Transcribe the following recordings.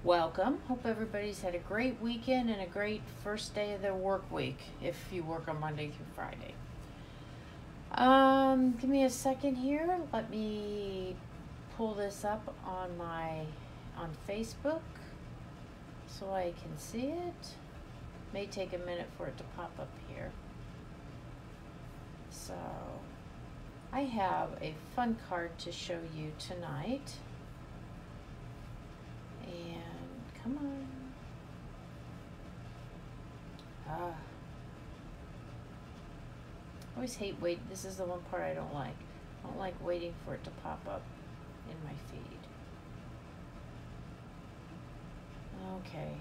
Welcome. Hope everybody's had a great weekend and a great first day of their work week if you work on Monday through Friday. Give me a second here. Let me pull this up on Facebook so I can see it. May take a minute for it to pop up here. So I have a fun card to show you tonight. And come on. I always hate waiting. This is the one part I don't like. I don't like waiting for it to pop up in my feed. Okay.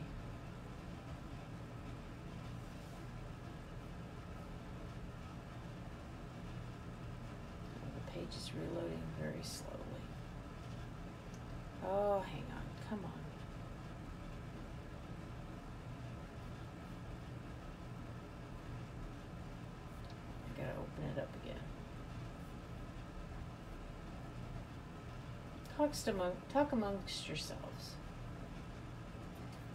The page is reloading very slowly. Oh, hang on. Come on. I gotta open it up again. Talk amongst yourselves.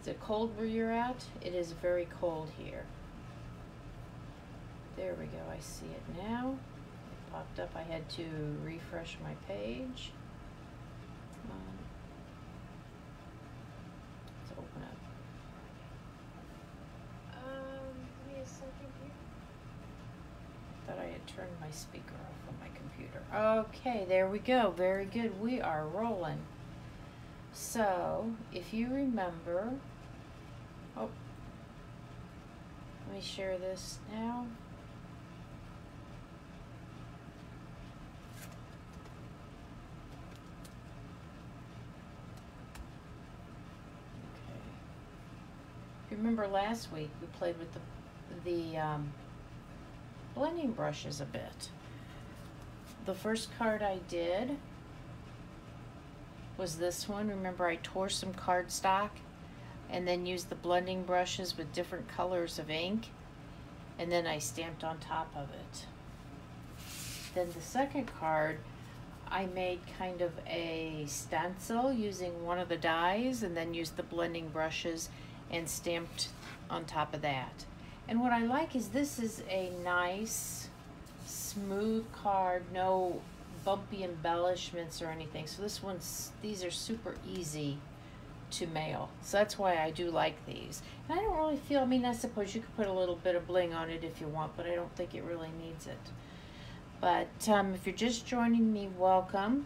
Is it cold where you're at? It is very cold here. There we go. I see it now. It popped up. I had to refresh my page. Let's open up. Give me a second here. Thought I had turned my speaker off on my computer. Okay, there we go. Very good. We are rolling. So, if you remember, let me share this now. Okay. If you remember last week, we played with the blending brushes a bit. The first card I did was this one. Remember, I tore some cardstock and then used the blending brushes with different colors of ink, and then I stamped on top of it. Then the second card, I made kind of a stencil using one of the dies and then used the blending brushes and stamped on top of that. And what I like is this is a nice smooth card, no bumpy embellishments or anything. So these are super easy to mail. So that's why I do like these. And I don't really feel, I mean, I suppose you could put a little bit of bling on it if you want, but I don't think it really needs it. But if you're just joining me, welcome.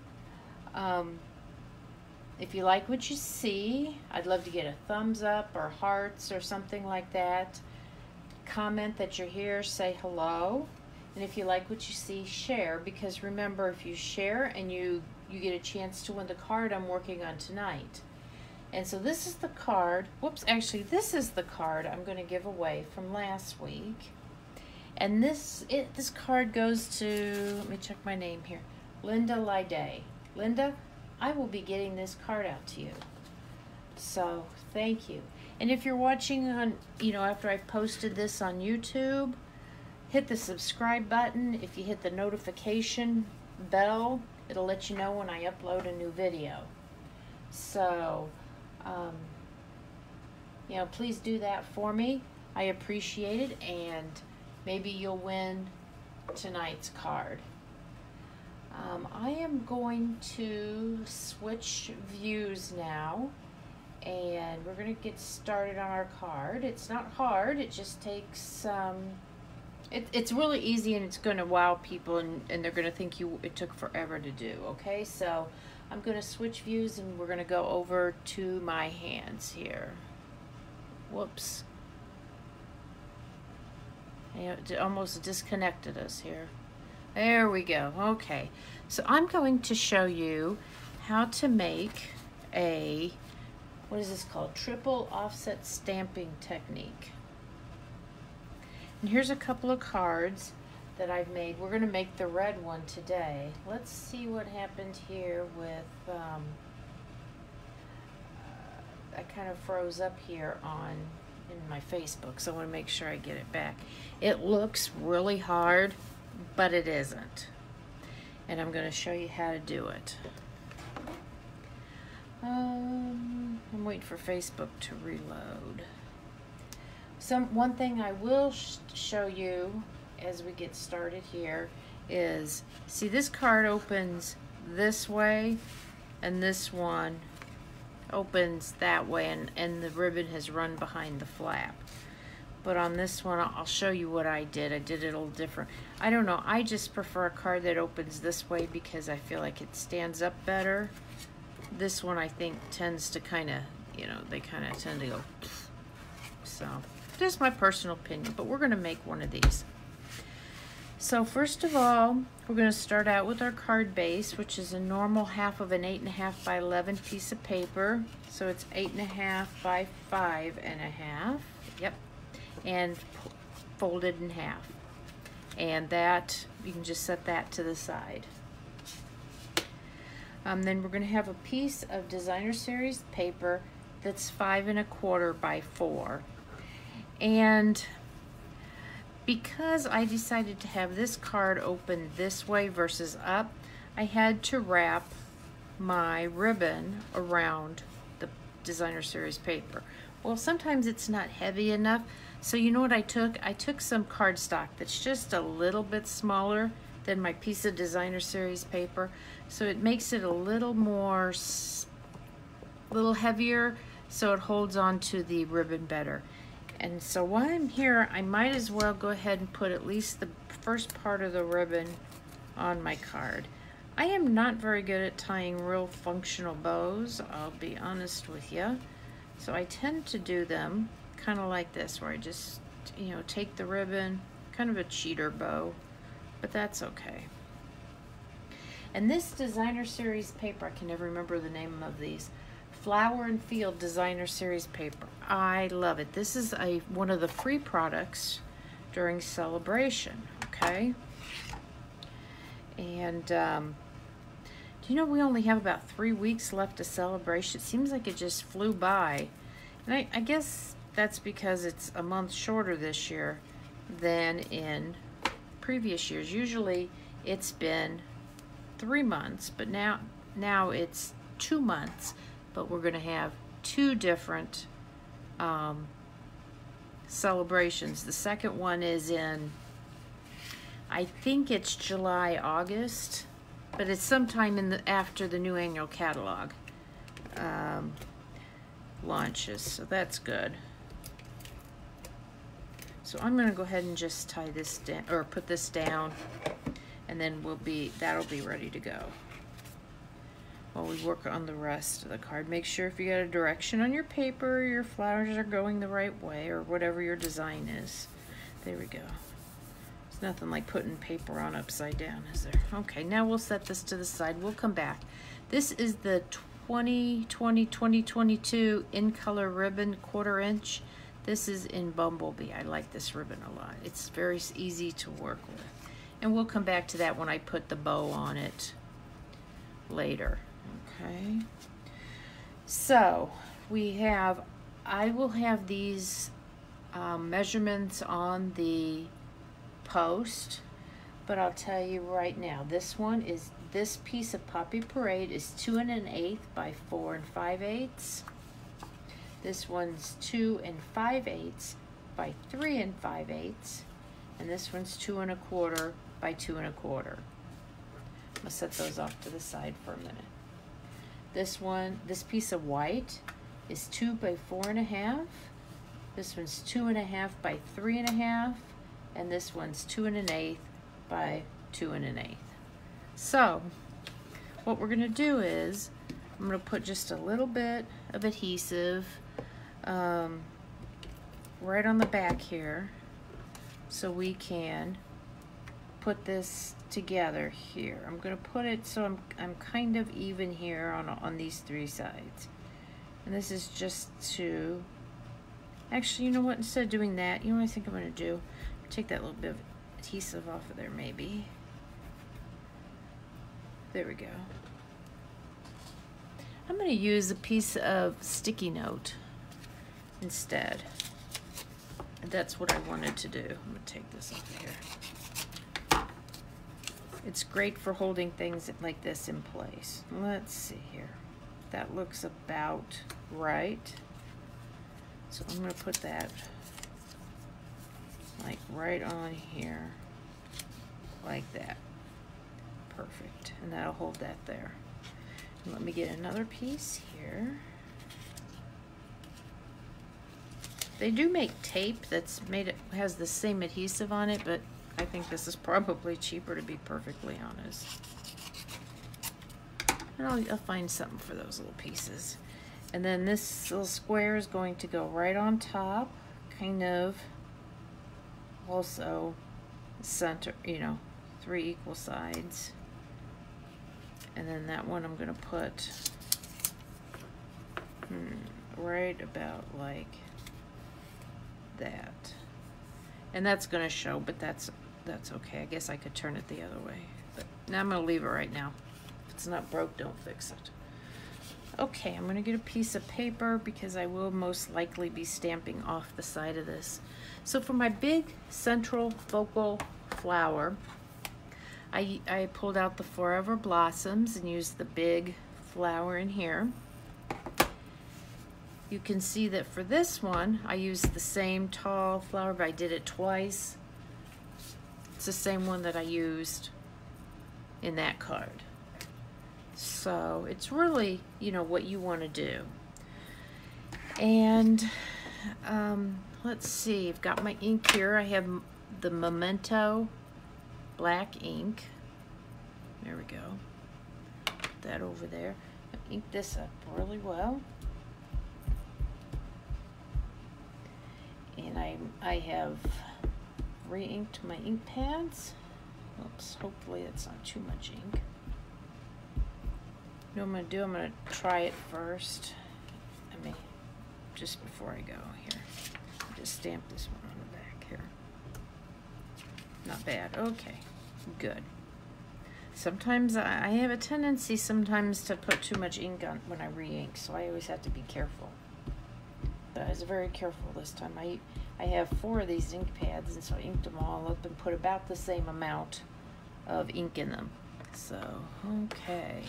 If you like what you see, I'd love to get a thumbs up or hearts or something like that. Comment that you're here, say hello. And if you like what you see, share, because remember, if you share and you get a chance to win the card I'm working on tonight. And so this is the card, actually this is the card I'm going to give away from last week. And this card goes to, let me check my name here, Linda Lyday. Linda, I will be getting this card out to you. So thank you. And if you're watching on, after I've posted this on YouTube, hit the subscribe button. If you hit the notification bell, it'll let you know when I upload a new video. So, please do that for me. I appreciate it, and maybe you'll win tonight's card. I am going to switch views now, and we're going to get started on our card. It's not hard, it just takes it's really easy, and it's going to wow people, and they're going to think it took forever to do. Okay, so I'm going to switch views, and we're going to go over to my hands here. Whoops. It almost disconnected us here. There we go. Okay, so I'm going to show you how to make a, what is this called? Triple offset stamping technique. And here's a couple of cards that I've made. We're going to make the red one today. Let's see what happened here with, I kind of froze up here in my Facebook, so I want to make sure I get it back. It looks really hard, but it isn't. And I'm going to show you how to do it. I'm waiting for Facebook to reload. One thing I will show you as we get started here is, see, this card opens this way and this one opens that way, and the ribbon has run behind the flap. But on this one, I'll show you what I did. I did it a little different. I don't know, I just prefer a card that opens this way because I feel like it stands up better. This one I think tends to kind of, you know, they kind of tend to go, so just my personal opinion, but we're going to make one of these. So first of all, we're going to start out with our card base, which is a normal half of an 8.5 by 11 piece of paper. So it's 8.5 by 5.5. Yep. And folded in half. And that, you can just set that to the side. Then we're going to have a piece of designer series paper that's 5 1/4 by 4. And because I decided to have this card open this way versus up, I had to wrap my ribbon around the designer series paper. Well, sometimes it's not heavy enough, so you know what I took? I took some cardstock that's just a little bit smaller than my piece of designer series paper, so it makes it a little more, little heavier, so it holds on to the ribbon better. And so while I'm here, I might as well go ahead and put at least the first part of the ribbon on my card. I am not very good at tying real functional bows, I'll be honest with you. So I tend to do them kind of like this, where I just, you know, take the ribbon, kind of a cheater bow, but that's okay. And this designer series paper, I can never remember the name of these, Flower and Field designer series paper. I love it. This is one of the free products during Celebration, okay? And do you know we only have about 3 weeks left of Celebration? It seems like it just flew by. And I guess that's because it's a month shorter this year than in previous years. Usually it's been 3 months, but now it's 2 months. But we're going to have 2 different celebrations. The second one is in, I think it's July, August, but it's sometime after the new annual catalog launches, so that's good. So I'm going to go ahead and just tie this down, or put this down, and then that'll be ready to go while we work on the rest of the card. Make sure if you got a direction on your paper, your flowers are going the right way, or whatever your design is. There we go. There's nothing like putting paper on upside down, is there? Okay, now we'll set this to the side. We'll come back. This is the 2020-2022 in color ribbon 1/4 inch. This is in Bumblebee. I like this ribbon a lot. It's very easy to work with. And we'll come back to that when I put the bow on it later. Okay, so I will have these measurements on the post, but I'll tell you right now, this piece of Poppy Parade is 2 1/8 by 4 5/8. This one's 2 5/8 by 3 5/8, and this one's 2 1/4 by 2 1/4. I'll set those off to the side for a minute. This piece of white is 2 by 4 1/2. This one's 2 1/2 by 3 1/2, and this one's 2 1/8 by 2 1/8. So what we're going to do is I'm going to put just a little bit of adhesive right on the back here, so we can put this together here. I'm going to put it so I'm kind of even here on these 3 sides. And this is just to, actually, you know what, instead of doing that, you know what I think I'm going to do? Take that little bit of adhesive off of there maybe. There we go. I'm going to use a piece of sticky note instead. And that's what I wanted to do. I'm going to take this off of here. It's great for holding things like this in place. Let's see here. that looks about right. So I'm going to put that like right on here, like that. Perfect. And that'll hold that there. And let me get another piece here. They do make tape that's made, it has the same adhesive on it, but I think this is probably cheaper, to be perfectly honest. And I'll find something for those little pieces. And then this little square is going to go right on top, kind of also center, you know, 3 equal sides. And then that one I'm going to put right about like that. And that's going to show, but that's okay. I guess I could turn it the other way. But now I'm going to leave it right now. If it's not broke, don't fix it. Okay, I'm going to get a piece of paper because I will most likely be stamping off the side of this. So for my big central focal flower, I pulled out the Forever Blossoms and used the big flower in here. You can see that for this one, I used the same tall flower, but I did it twice. It's the same one that I used in that card. So it's really, you know, what you want to do. And let's see, I've got my ink here. I have the Memento Black ink. There we go. Put that over there. Ink this up really well. And I have re-inked my ink pads. Oops, hopefully that's not too much ink. You know what I'm going to do? I'm going to try it first. I mean, just before I go here. I'll just stamp this one on the back here. Not bad. Okay, good. Sometimes I have a tendency sometimes to put too much ink on when I re-ink, so I always have to be careful. But I was very careful this time. I have 4 of these ink pads, and so I inked them all up and put about the same amount of ink in them. So, okay.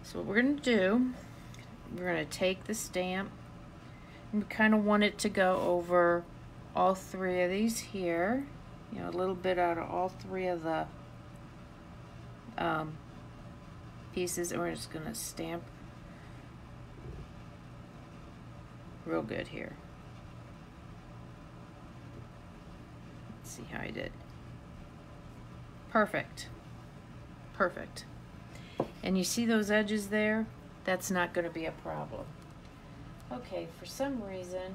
So what we're going to do, we're going to take the stamp, and we kind of want it to go over all 3 of these here. You know, a little bit out of all 3 of the pieces, and we're just going to stamp real good here. Let's see how I did. Perfect. Perfect. And you see those edges there? That's not going to be a problem. Okay, for some reason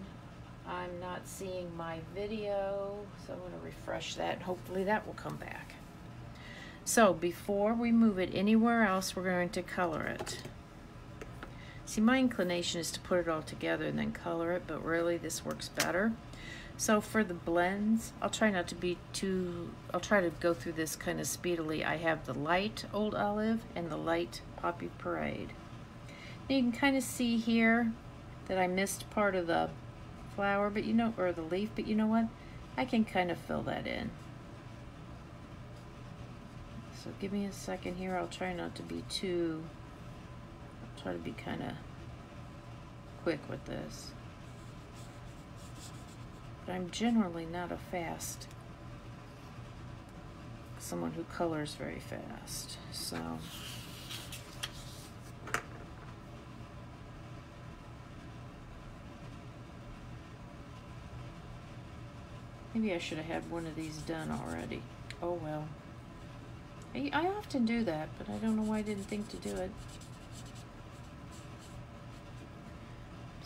I'm not seeing my video, so I'm going to refresh that. Hopefully that will come back. So before we move it anywhere else, we're going to color it. See, my inclination is to put it all together and then color it, but really this works better. So for the blends, I'll try not to be too, I'll try to go through this kind of speedily. I have the light Old Olive and the light Poppy Parade. Now you can kind of see here that I missed part of the flower, but you know, or the leaf, but you know what? I can kind of fill that in. So give me a second here. I'll try not to be too, I'll try to be kind of quick with this. But I'm generally not a fast, someone who colors very fast. So maybe I should have had one of these done already. Oh well. I often do that, but I don't know why I didn't think to do it.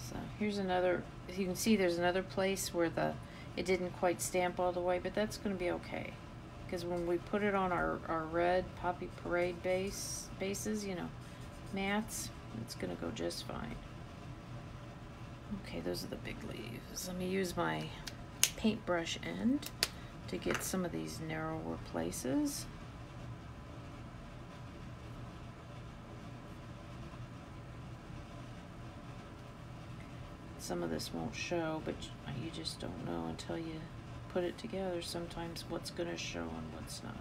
So here's another, as you can see, there's another place where it didn't quite stamp all the way, but that's going to be okay. Because when we put it on our red Poppy Parade bases, you know, mats, it's going to go just fine. Okay, those are the big leaves. Let me use my paintbrush end to get some of these narrower places. Some of this won't show, but you just don't know until you put it together sometimes what's going to show and what's not.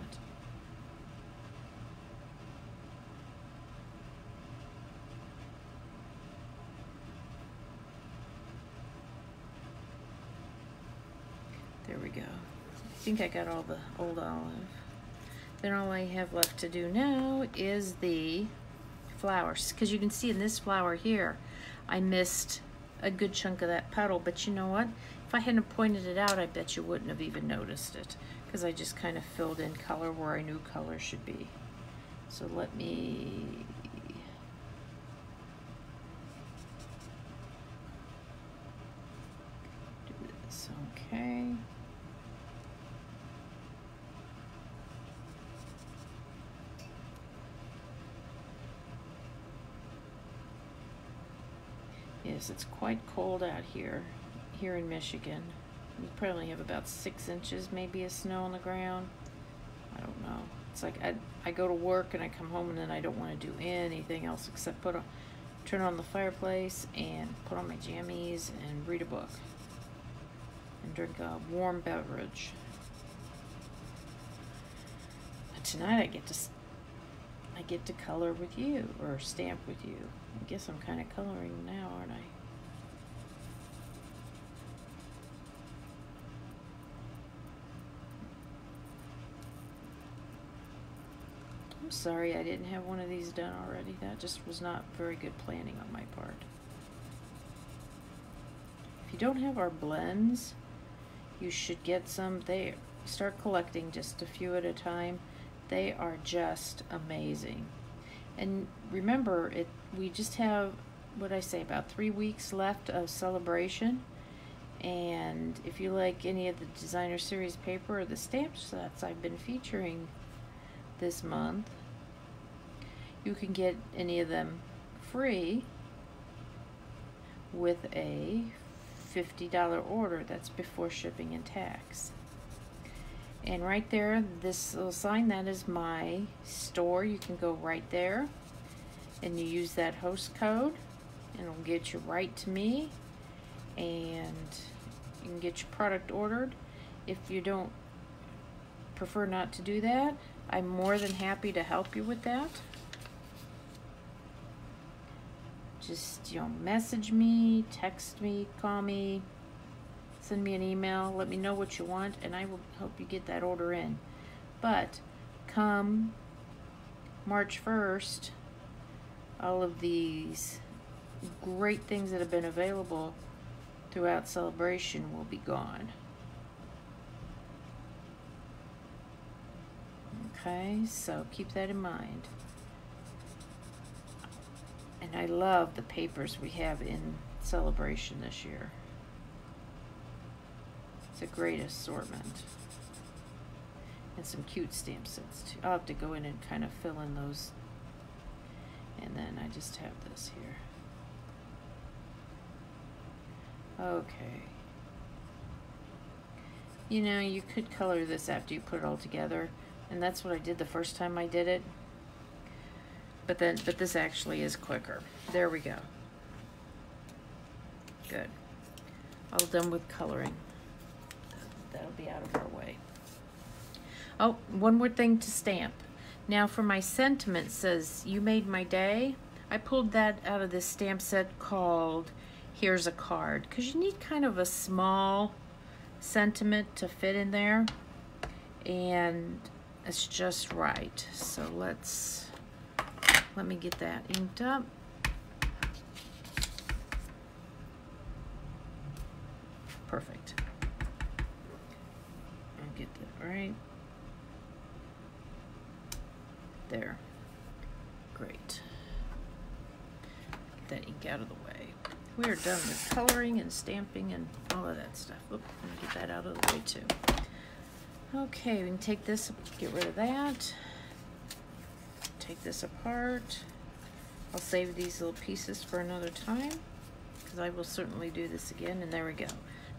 think I got all the old olive. Then all I have left to do now is the flowers, because you can see in this flower here, I missed a good chunk of that petal, but you know what? If I hadn't pointed it out, I bet you wouldn't have even noticed it, because I just kind of filled in color where I knew color should be. So let me do this, okay. Yes, it's quite cold out here in Michigan. We probably have about 6 inches maybe of snow on the ground. I don't know. It's like I go to work and I come home and then I don't want to do anything else except turn on the fireplace and put on my jammies and read a book and drink a warm beverage. But tonight I get to color with you, or stamp with you. I guess I'm kind of coloring now, aren't I? I'm sorry I didn't have one of these done already. That just was not very good planning on my part. If you don't have our blends, you should get some. They start collecting just a few at a time. They are just amazing. And remember, we just have, what I say, about 3 weeks left of celebration. And if you like any of the designer series paper or the stamp sets I've been featuring this month, you can get any of them free with a $50 order. That's before shipping and tax. And right there, this little sign, that is my store. You can go right there and you use that host code and it'll get you right to me, and you can get your product ordered. If you don't prefer not to do that, I'm more than happy to help you with that. Just, message me, text me, call me, send me an email, let me know what you want, and I will help you get that order in. But come March 1st, all of these great things that have been available throughout celebration will be gone. Okay, so keep that in mind. And I love the papers we have in celebration this year. It's a great assortment. And some cute stamp sets too. I'll have to go in and kind of fill in those. And then I just have this here. Okay. You could color this after you put it all together. And that's what I did the first time I did it. But this actually is quicker. There we go. Good. All done with coloring. That'll be out of our way. Oh, one more thing to stamp. Now for my sentiment, says, "You made my day." I pulled that out of this stamp set called Here's a Card, because you need kind of a small sentiment to fit in there, and it's just right. So let me get that inked up. Perfect. I'll get that right there. Great. Get that ink out of the way. We are done with coloring and stamping and all of that stuff. Oop, let me get that out of the way too. Okay, we can take this, get rid of that. Take this apart. I'll save these little pieces for another time, because I will certainly do this again. And there we go.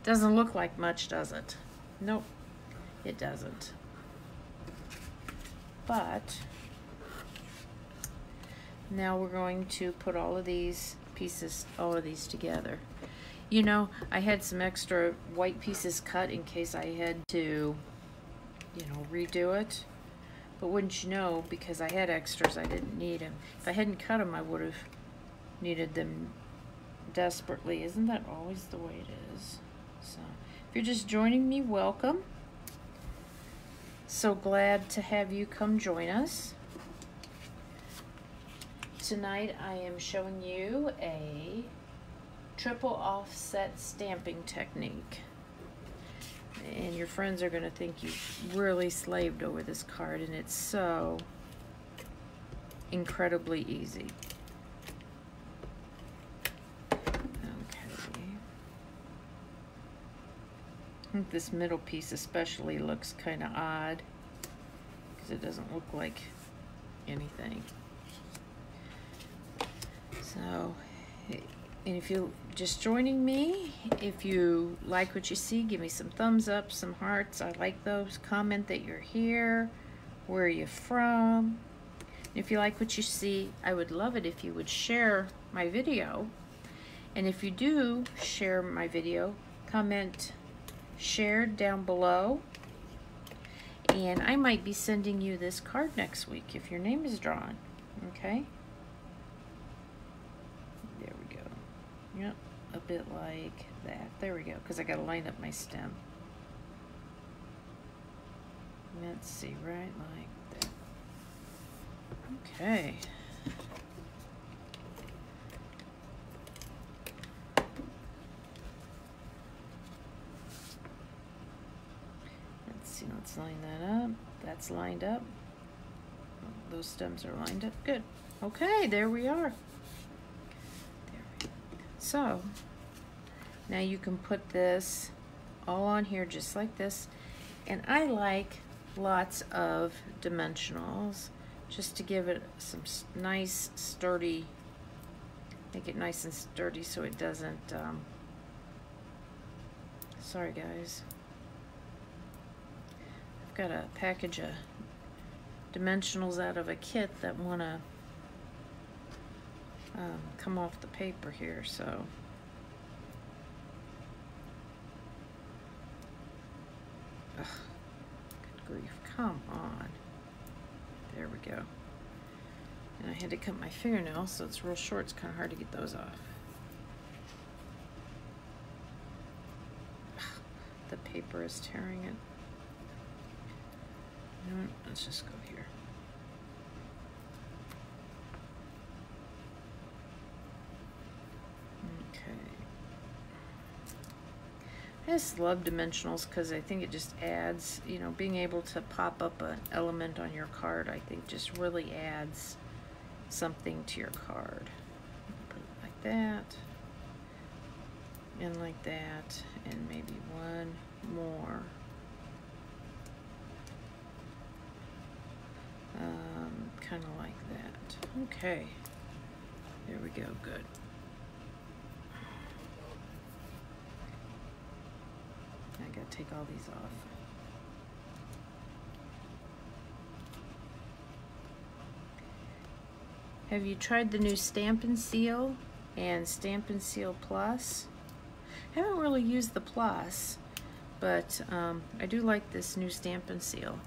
Doesn't look like much, does it? Nope, it doesn't. But now we're going to put all of these pieces, all of these together. I had some extra white pieces cut in case I had to, redo it. But wouldn't you know, because I had extras, I didn't need them. If I hadn't cut them, I would have needed them desperately. Isn't that always the way it is? So, if you're just joining me, welcome. So glad to have you come join us. Tonight I am showing you a triple offset stamping technique. And your friends are going to think you've really slaved over this card, and it's so incredibly easy. Okay. I think this middle piece especially looks kind of odd because it doesn't look like anything. So, and if you're just joining me, if you like what you see, give me some thumbs up, some hearts. I like those. Comment that you're here. Where are you from? If you like what you see, I would love it if you would share my video. And if you do share my video, comment shared down below. And I might be sending you this card next week if your name is drawn. Okay? There we go. Yep, a bit like that. There we go, because I got to line up my stem. Let's see, right like that. Okay. Let's see, let's line that up. That's lined up. Those stems are lined up. Good. Okay, there we are. So, now you can put this all on here just like this. And I like lots of dimensionals just to give it some nice sturdy, make it nice and sturdy so it doesn't, sorry guys. I've got a package of dimensionals out of a kit that want to come off the paper here, so ugh, good grief, come on. There we go. And I had to cut my fingernails, so it's real short. It's kind of hard to get those off. Ugh, the paper is tearing it. You know what? Let's just go here. I just love dimensionals because I think it just adds, you know, being able to pop up an element on your card, I think just really adds something to your card. Put it like that, and like that, and maybe one more. Kind of like that. Okay, there we go, good. I gotta take all these off. Have you tried the new Stampin' Seal and Stampin' Seal Plus? I haven't really used the Plus, but I do like this new Stampin' Seal.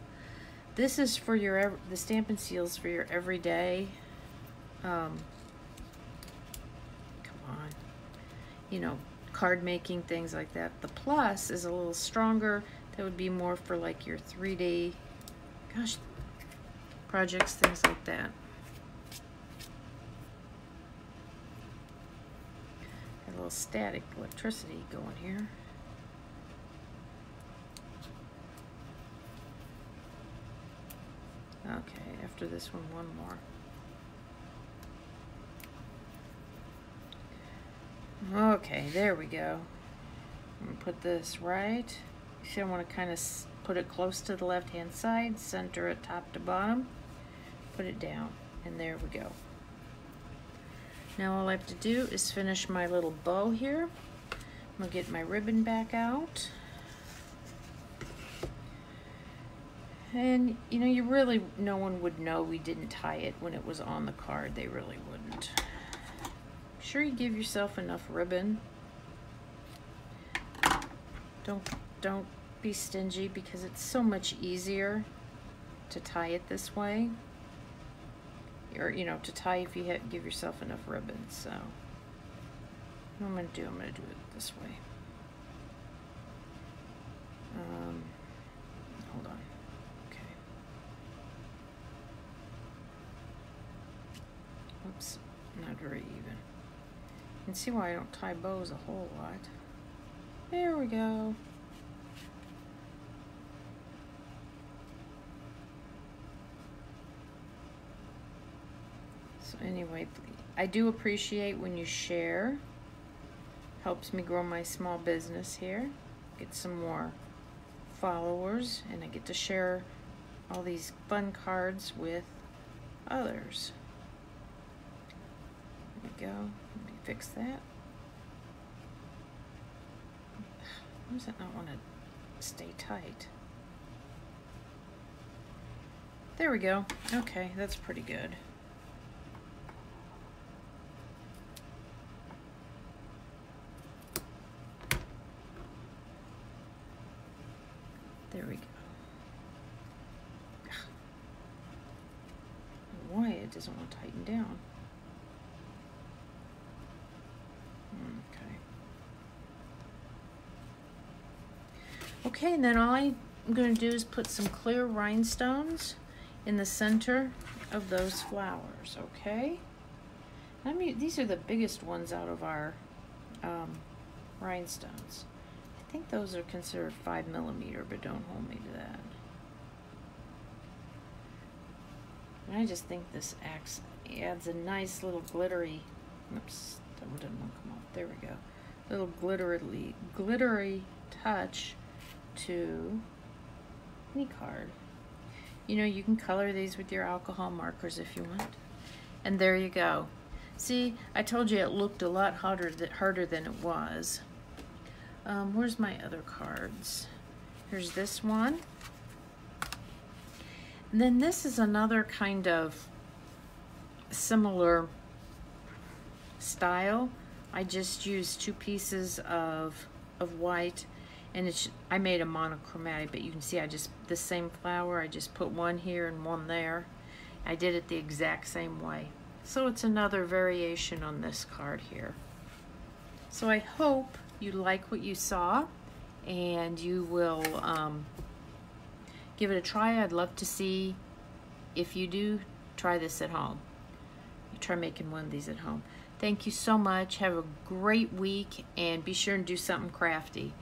This is for your, the Stampin' Seal's for your everyday, come on, you know, card making, things like that. The Plus is a little stronger. That would be more for like your 3D, gosh, projects, things like that. Got a little static electricity going here. Okay, after this one more. Okay, there we go. I'm gonna put this right. You see, I want to kind of put it close to the left-hand side, center it top to bottom, put it down, and there we go. Now all I have to do is finish my little bow here. I'm gonna get my ribbon back out. And you know, you really, no one would know we didn't tie it when it was on the card. They really wouldn't. Be sure you give yourself enough ribbon. Don't be stingy, because it's so much easier to tie it this way. Or, you know, to tie if you give yourself enough ribbon. So what I'm gonna do it this way. Hold on. Okay. glittery even. You can see why I don't tie bows a whole lot. There we go. So anyway, I do appreciate when you share. Helps me grow my small business here. Get some more followers, and I get to share all these fun cards with others. There we go. Let me fix that. Why does it not want to stay tight? There we go. Okay, that's pretty good. There we go. Why it doesn't want to tighten down. Okay, and then all I'm going to do is put some clear rhinestones in the center of those flowers, okay? I mean, these are the biggest ones out of our rhinestones. I think those are considered 5mm, but don't hold me to that. And I just think this adds a nice little glittery, oops, that didn't want to come off, there we go. Little glittery touch to any card. You know, you can color these with your alcohol markers if you want. And there you go. See, I told you it looked a lot harder than it was. Where's my other cards? Here's this one. And then this is another kind of similar style. I just used 2 pieces of white, and I made a monochromatic, but you can see the same flower, I just put one here and one there. I did it the exact same way. So it's another variation on this card here. So I hope you like what you saw, and you will give it a try. I'd love to see if you do try this at home. You try making one of these at home. Thank you so much. Have a great week, and be sure and do something crafty.